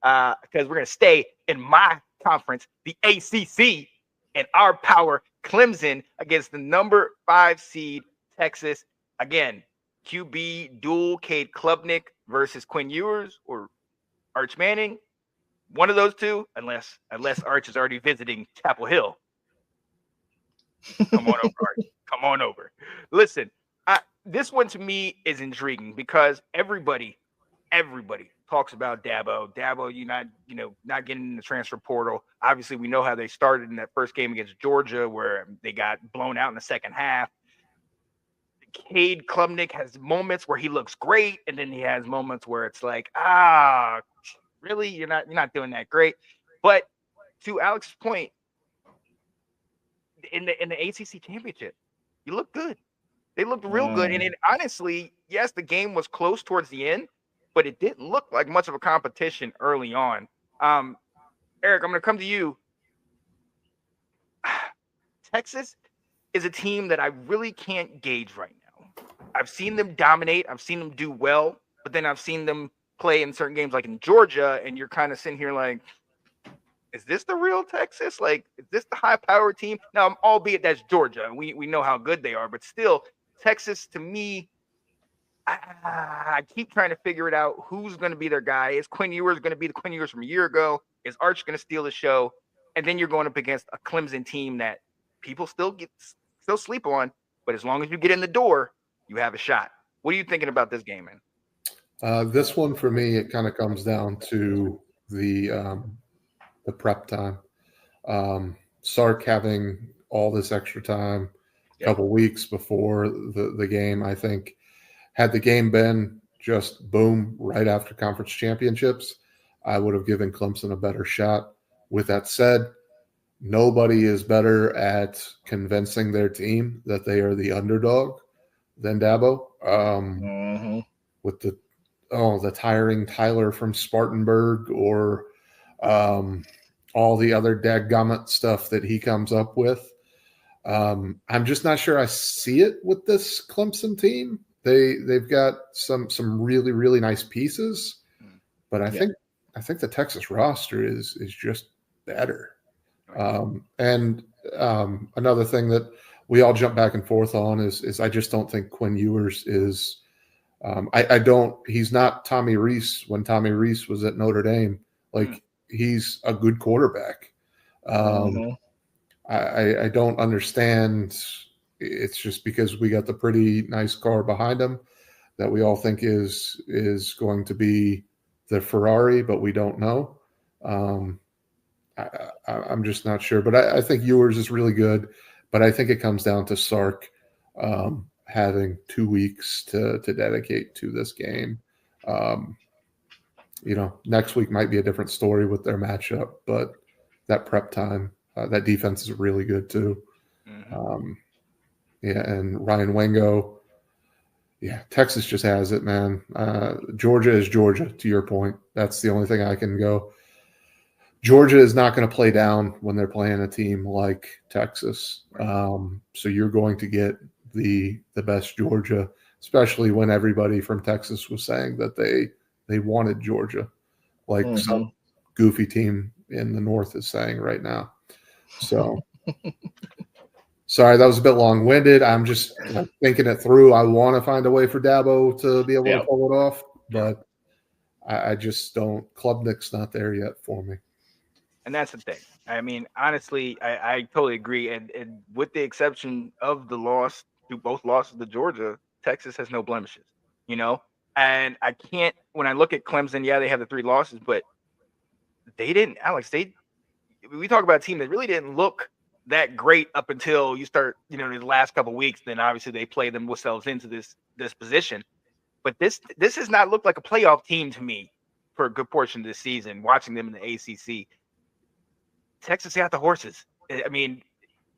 because we're going to stay in my conference, the ACC, and our power, Clemson, against the number 5 seed, Texas. Again, QB duel, Cade Klubnik versus Quinn Ewers or Arch Manning. One of those two, unless Arch is already visiting Chapel Hill. Come on over, Arch. Come on over. Listen, this one to me is intriguing because everybody talks about Dabo. Dabo, not getting in the transfer portal. Obviously, we know how they started in that first game against Georgia, where they got blown out in the second half. Cade Klubnik has moments where he looks great, and then he has moments where it's like, really, you're not doing that great. But to Alex's point, in the ACC championship, you look good. They looked real good. And honestly, yes, the game was close towards the end, but it didn't look like much of a competition early on. Eric, I'm going to come to you. Texas is a team that I really can't gauge right now. I've seen them dominate. I've seen them do well, but then I've seen them play in certain games like in Georgia, and you're kind of sitting here like, is this the real Texas? Like, is this the high-powered team? Now, albeit that's Georgia. We know how good they are, but still, Texas, to me, I keep trying to figure it out. Who's going to be their guy? Is Quinn Ewers going to be the Quinn Ewers from a year ago? Is Arch going to steal the show? And then you're going up against a Clemson team that people still sleep on, but as long as you get in the door, you have a shot. What are you thinking about this game, man? This one for me, it kind of comes down to the prep time. Sark having all this extra time, a couple weeks before the game, I think, had the game been just boom right after conference championships, I would have given Clemson a better shot. With that said, nobody is better at convincing their team that they are the underdog than Dabo. With the tiring Tyler from Spartanburg or all the other dadgummit stuff that he comes up with. I'm just not sure I see it with this Clemson team. They've got some really, really nice pieces, but I think the Texas roster is just better. And another thing that we all jump back and forth on is I just don't think Quinn Ewers is he's not Tommy Rees when Tommy Rees was at Notre Dame. Like, he's a good quarterback. I don't understand. It's just because we got the pretty nice car behind him that we all think is going to be the Ferrari, but we don't know. I'm just not sure. But I think Ewers is really good. But I think it comes down to Sark having 2 weeks to dedicate to this game. Next week might be a different story with their matchup, but that prep time, that defense is really good too. And Ryan Wengo, Texas just has it, man. Georgia is Georgia, to your point. That's the only thing I can go. Georgia is not going to play down when they're playing a team like Texas. So you're going to get the best Georgia, especially when everybody from Texas was saying that they wanted Georgia, like some goofy team in the North is saying right now. So sorry, that was a bit long-winded. I'm just thinking it through. I want to find a way for Dabo to be able to pull it off, but I just don't. Klubnik's not there yet for me. And that's the thing. I mean, honestly, I totally agree. And with the exception of the loss to both losses to Georgia, Texas has no blemishes, And I can't, when I look at Clemson, they have the 3 losses, but they didn't, Alex, we talk about a team that really didn't look that great up until you start, the last couple of weeks. Then obviously they play themselves into this position. But this has not looked like a playoff team to me for a good portion of this season, watching them in the ACC. Texas got the horses. I mean,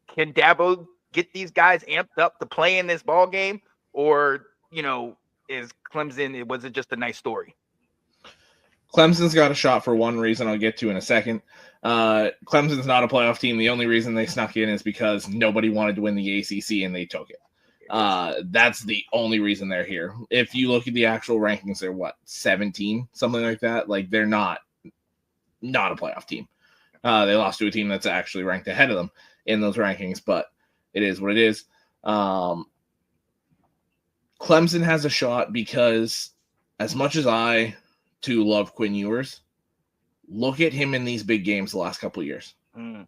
can Dabo get these guys amped up to play in this ball game? Or, is Clemson, was it just a nice story? Clemson's got a shot for one reason I'll get to in a second. Clemson's not a playoff team. The only reason they snuck in is because nobody wanted to win the ACC and they took it. That's the only reason they're here. If you look at the actual rankings, they're 17, something like that. Like, they're not not a playoff team. They lost to a team that's actually ranked ahead of them in those rankings, but it is what it is. Clemson has a shot because as much as I too love Quinn Ewers, look at him in these big games the last couple of years. Mm.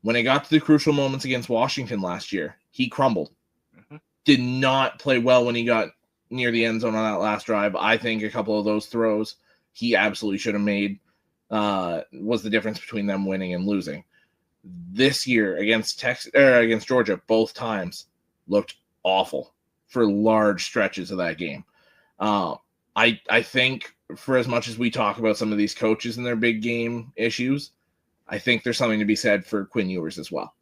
When it got to the crucial moments against Washington last year, he crumbled. Mm-hmm. Did not play well when he got near the end zone on that last drive. I think a couple of those throws he absolutely should have made was the difference between them winning and losing. This year against against Georgia, both times looked awful for large stretches of that game. I think for as much as we talk about some of these coaches and their big game issues, I think there's something to be said for Quinn Ewers as well.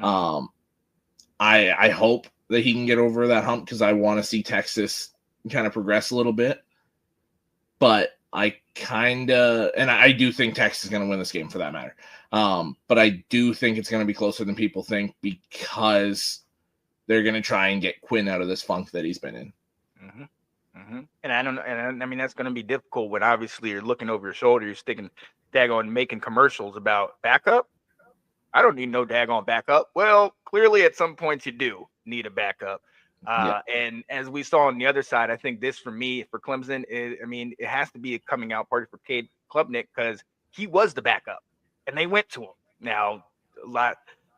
I hope that he can get over that hump because I want to see Texas kind of progress a little bit. But I do think Texas is going to win this game for that matter. But I do think it's going to be closer than people think because they're going to try and get Quinn out of this funk that he's been in. Mm-hmm. Mm-hmm. And I don't know. And I mean, that's going to be difficult when obviously you're looking over your shoulder, you're sticking daggone making commercials about backup. I don't need no daggone backup. Well, clearly at some points you do need a backup. And as we saw on the other side, I think this for me, for Clemson, it has to be a coming out party for Cade Klubnik because he was the backup and they went to him. Now,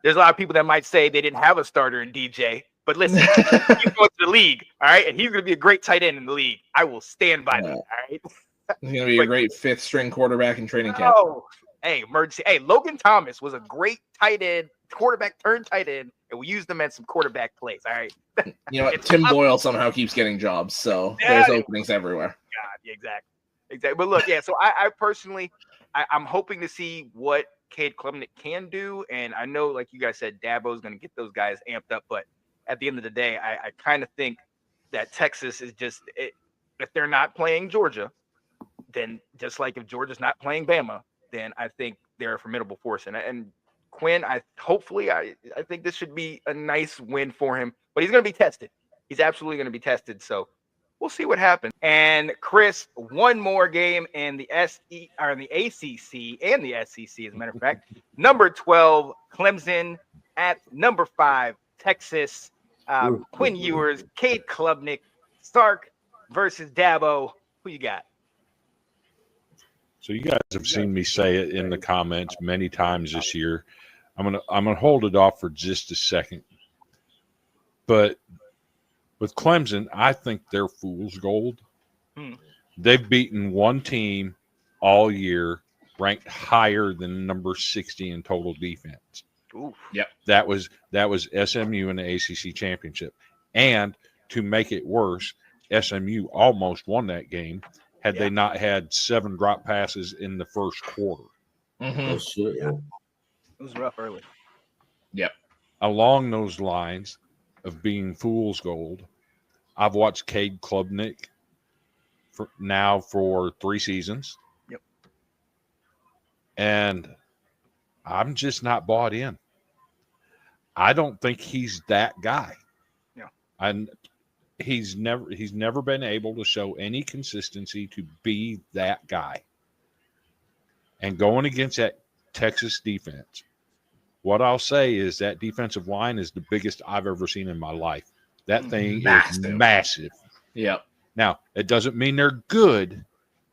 there's a lot of people that might say they didn't have a starter in DJ, but listen, he's going to the league, all right? And he's going to be a great tight end in the league. I will stand by that, all right? He's going to be a great fifth string quarterback in training camp. Oh, hey, emergency. Hey, Logan Thomas was a great tight end, quarterback turned tight end, and we used them at some quarterback plays, all right? You know what? Tim Boyle somehow keeps getting jobs, so there's openings everywhere. God, yeah, exactly. But look, yeah, so I personally, I'm hoping to see what Cade Klubnik can do, and I know, like you guys said, Dabo's going to get those guys amped up, but at the end of the day, I kind of think that Texas is just if they're not playing Georgia, then just like if Georgia's not playing Bama, then I think they're a formidable force. And Quinn, I think this should be a nice win for him, but he's going to be tested. He's absolutely going to be tested. So we'll see what happens. And Chris, one more game in the ACC and the SEC, as a matter of fact. Number 12, Clemson at number 5, Texas. Quinn Ewers, Cade Klubnik, Sark versus Dabo. Who you got? So you guys have seen me say it in the comments many times this year. I'm gonna hold it off for just a second. But with Clemson, I think they're fool's gold. They've beaten one team all year, ranked higher than number 60 in total defense. Ooh. Yep. That was SMU in the ACC championship. And to make it worse, SMU almost won that game had they not had 7 drop passes in the first quarter. Mm-hmm. Oh, shit. Yeah. It was rough early. Yep. Along those lines of being fool's gold, I've watched Cade Klubnik for 3 seasons. Yep. And I'm just not bought in. I don't think he's that guy. Yeah. And he's never been able to show any consistency to be that guy. And going against that Texas defense, what I'll say is that defensive line is the biggest I've ever seen in my life. That thing is massive. Yep. Now, it doesn't mean they're good.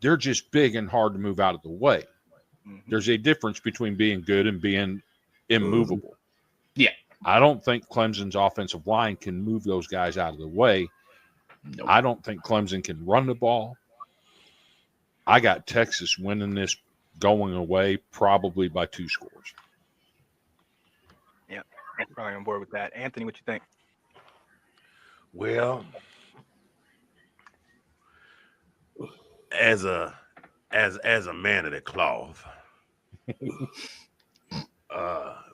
They're just big and hard to move out of the way. Mm-hmm. There's a difference between being good and being immovable. Yeah. I don't think Clemson's offensive line can move those guys out of the way. Nope. I don't think Clemson can run the ball. I got Texas winning this going away probably by 2 scores. Yeah, I'm probably on board with that. Anthony, what you think? Well, as a man of the cloth,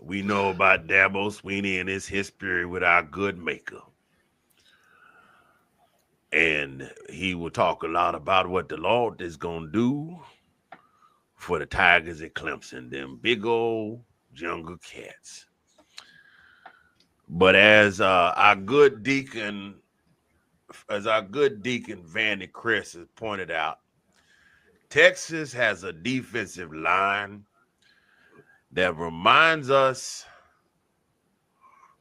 we know about Dabo Swinney and his history with our good maker. And he will talk a lot about what the Lord is going to do for the Tigers at Clemson, them big old jungle cats. But as our good deacon Vandy Chris has pointed out, Texas has a defensive line that reminds us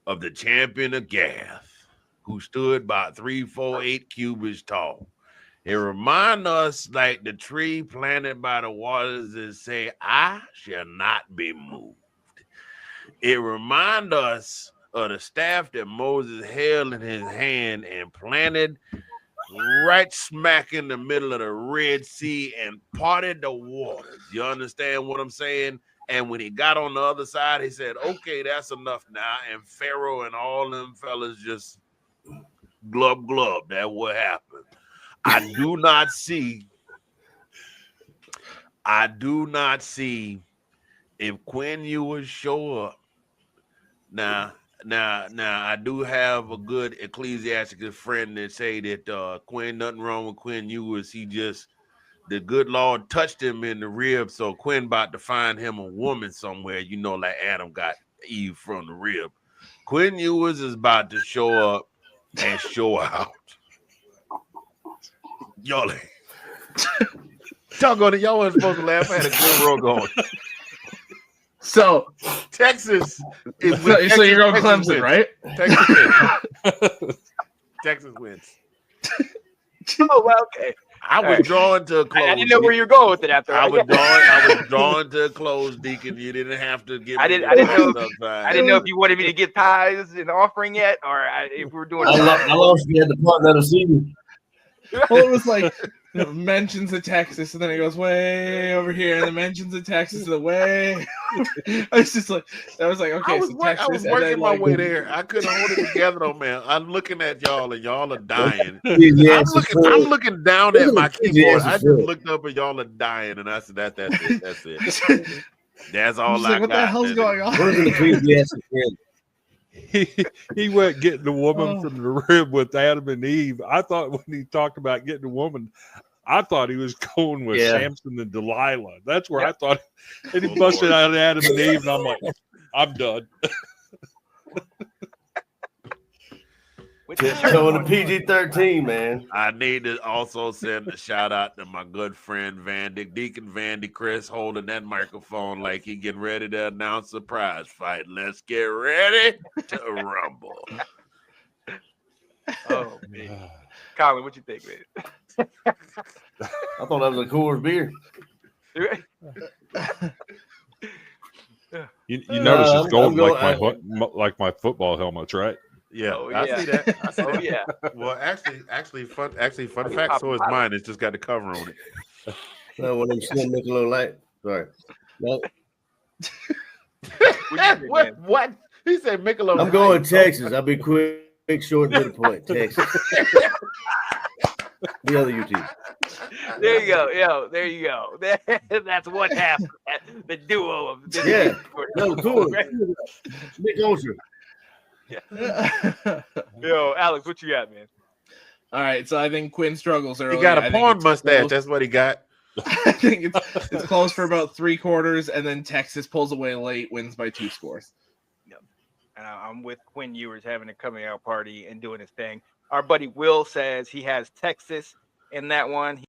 of the champion of Gath, who stood about 3'4", 8 cubits tall. It reminds us like the tree planted by the waters that say, I shall not be moved. It reminds us of the staff that Moses held in his hand and planted right smack in the middle of the Red Sea and parted the waters. You understand what I'm saying? And when he got on the other side, he said, okay, that's enough now. And Pharaoh and all them fellas just glub. That's what happened. I do not see if Quinn Ewers show up. Now, I do have a good ecclesiastical friend that say that Quinn, nothing wrong with Quinn Ewers. He just, the good Lord touched him in the rib, so Quinn about to find him a woman somewhere, you know, like Adam got Eve from the rib. Quinn Ewers is about to show up and show out. Y'all y'all weren't supposed to laugh. I had a good roll going. So Texas is so you're going Clemson, right? Texas wins. Oh, well, okay. I was drawing to a close. I didn't know where you were going with it after. I was drawing to a close, Deacon. You didn't have to give me. I didn't know if you wanted me to get tithes and offering yet, or if we were doing. I lost you at the part that was season. Well, it was like mentions of Texas, and then it goes way over here, and then mentions of Texas, and way. I was just like, I was like, okay, I was working my way there. I couldn't hold it together, though, man. I'm looking at y'all, and y'all are dying. I'm looking down at my keyboard. I just looked up, and y'all are dying, and I said, that's it. That's it. That's all I got. What the hell's going on? He went getting the woman from the rib with Adam and Eve. I thought when he talked about getting a woman, I thought he was going with Samson and Delilah. That's where I thought. And he busted out Adam and Eve, and I'm like, I'm done. Showing the PG-13, man. I need to also send a shout out to my good friend Vandy, Deacon Vandy Chris, holding that microphone like he getting ready to announce a prize fight. Let's get ready to rumble. Oh man, Colin, what you think, man? I thought that was a Coors beer. You notice it's gold like my football helmets, right? Yeah, I see that. Well, actually, fun fact. So is mine. It's just got the cover on it. No, when them slim make a little light. Sorry. No. What? He said Michelob. I'm going Texas. I'll be quick, short, and to the point. Texas. The other UT. There you go. Yo, there you go. That's one half. The duo of this. Yeah. No, cool. Nick Osher. Yo, Alex, what you got, man? All right, so I think Quinn struggles early. He got a porn mustache. That's what he got. I think it's close for about 3 quarters, and then Texas pulls away late, wins by 2 scores. Yep. And I'm with Quinn Ewers having a coming out party and doing his thing. Our buddy Will says he has Texas in that one.